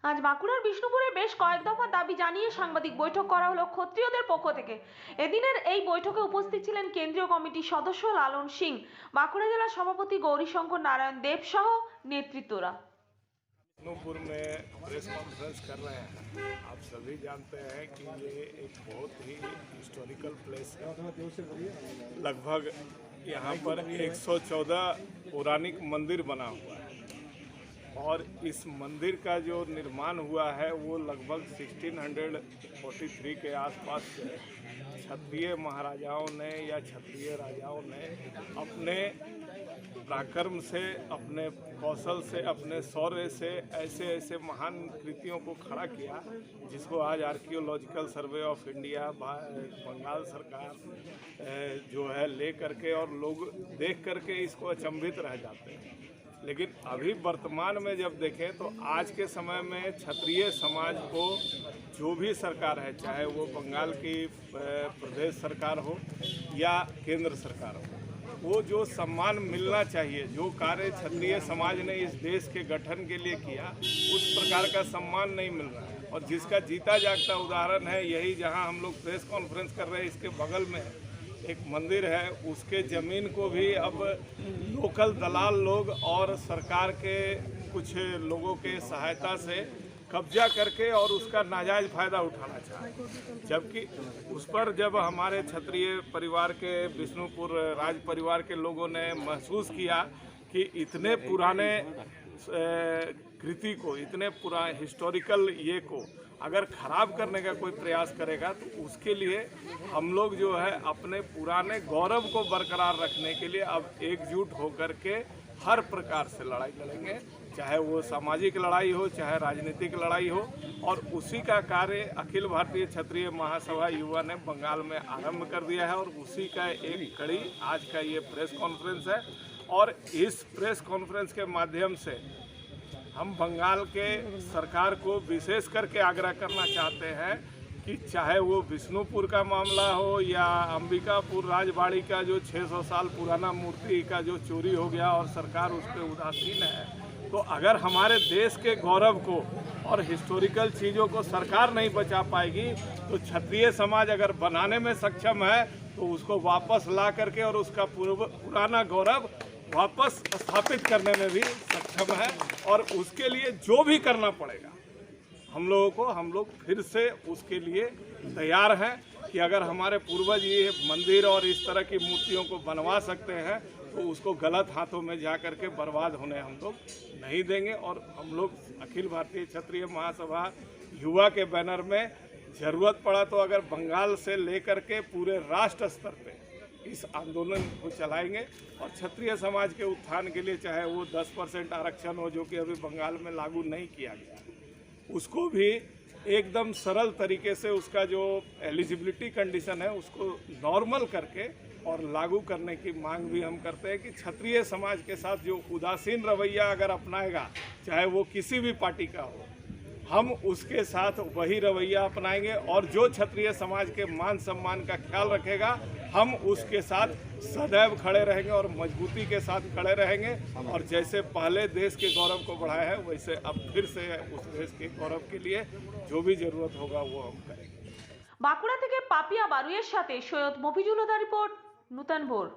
আজ বাঁকুড়ার বিষ্ণুপুরে বেশ কয়েক দফা দাবি জানিয়ে সাংবাদিক বৈঠক করা হলো ক্ষত্রিয়দের পক্ষ থেকে। এদিনের এই বৈঠকে উপস্থিত ছিলেন কেন্দ্রীয় কমিটির সদস্য লালন সিং, বাঁকুড়া জেলা সভাপতি গৌরীশঙ্কর নারায়ণ দেব সহ নেতৃত্বরা। बिष्णुपुर में प्रेस कॉन्फ्रेंस कर रहे हैं। आप सभी जानते हैं कि ये एक बहुत ही हिस्टोरिकल प्लेस है। लगभग यहाँ पर 114 पौराणिक मंदिर बना हुआ है और इस मंदिर का जो निर्माण हुआ है वो लगभग 1643 के आसपास से क्षत्रिय महाराजाओं ने या क्षत्रिय राजाओं ने अपने पराक्रम से, अपने कौशल से, अपने शौर्य से ऐसे ऐसे महान कृतियों को खड़ा किया जिसको आज archaeological survey of India Bengal सरकार जो है ले करके और लोग देख करके इसको अचंभित रह जाते हैं। लेकिन अभी वर्तमान में जब देखें तो आज के समय में क्षत्रिय समाज को जो भी सरकार है, चाहे वो बंगाल की प्रदेश सरकार हो या केंद्र सरकार हो, वो जो सम्मान मिलना चाहिए, जो कार्य क्षत्रिय समाज ने इस देश के गठन के लिए किया, उस प्रकार का सम्मान नहीं मिल रहा है। और जिसका जीता जागता उदाहरण है यही जहां हम लोग प्रेस कॉन्फ्रेंस कर रहे हैं, इसके बगल में एक मंदिर है, उसके ज़मीन को भी अब लोकल दलाल लोग और सरकार के कुछ लोगों के सहायता से कब्जा करके और उसका नाजायज़ फ़ायदा उठाना चाहे। जबकि उस पर जब हमारे क्षत्रिय परिवार के, विष्णुपुर राज परिवार के लोगों ने महसूस किया कि इतने पुराने कृति को, इतने पुराने हिस्टोरिकल ये को अगर ख़राब करने का कोई प्रयास करेगा तो उसके लिए हम लोग जो है अपने पुराने गौरव को बरकरार रखने के लिए अब एकजुट होकर के हर प्रकार से लड़ाई लड़ेंगे, चाहे वो सामाजिक लड़ाई हो, चाहे राजनीतिक लड़ाई हो। और उसी का कार्य अखिल भारतीय क्षत्रिय महासभा युवा ने बंगाल में आरंभ कर दिया है और उसी का एक कड़ी आज का ये प्रेस कॉन्फ्रेंस है। और इस प्रेस कॉन्फ्रेंस के माध्यम से हम बंगाल के सरकार को विशेष करके आग्रह करना चाहते हैं कि चाहे वो विष्णुपुर का मामला हो या अंबिकापुर राजबाड़ी का जो 600 साल पुराना मूर्ति का जो चोरी हो गया और सरकार उस पर उदासीन है, तो अगर हमारे देश के गौरव को और हिस्टोरिकल चीज़ों को सरकार नहीं बचा पाएगी तो क्षत्रिय समाज अगर बनाने में सक्षम है तो उसको वापस ला करके और उसका पुराना गौरव वापस स्थापित करने में भी सक्षम है। और उसके लिए जो भी करना पड़ेगा हम लोगों को, हम लोग फिर से उसके लिए तैयार हैं कि अगर हमारे पूर्वज ये मंदिर और इस तरह की मूर्तियों को बनवा सकते हैं तो उसको गलत हाथों में जा करके बर्बाद होने हम लोग नहीं देंगे। और हम लोग अखिल भारतीय क्षत्रिय महासभा युवा के बैनर में ज़रूरत पड़ा तो अगर बंगाल से लेकर के पूरे राष्ट्र स्तर पे इस आंदोलन को चलाएंगे और क्षत्रिय समाज के उत्थान के लिए, चाहे वो 10% आरक्षण हो जो कि अभी बंगाल में लागू नहीं किया गया, उसको भी एकदम सरल तरीके से उसका जो एलिजिबिलिटी कंडीशन है उसको नॉर्मल करके और लागू करने की मांग भी हम करते हैं कि क्षत्रिय समाज के साथ जो उदासीन रवैया अगर अपनाएगा, चाहे वो किसी भी पार्टी का हो, हम उसके साथ वही रवैया अपनाएंगे। और जो क्षत्रिय समाज के मान सम्मान का ख्याल रखेगा हम उसके साथ सदैव खड़े रहेंगे और मजबूती के साथ खड़े रहेंगे। और जैसे पहले देश के गौरव को बढ़ाया है वैसे अब फिर से उस देश के गौरव के लिए जो भी जरूरत होगा वो हम करेंगे। বাঁকুড়া থেকে পাপিয়া বারুইয়ের সাথে সৈয়দ মফিজুল হুদার রিপোর্ট, নূতন ভোর।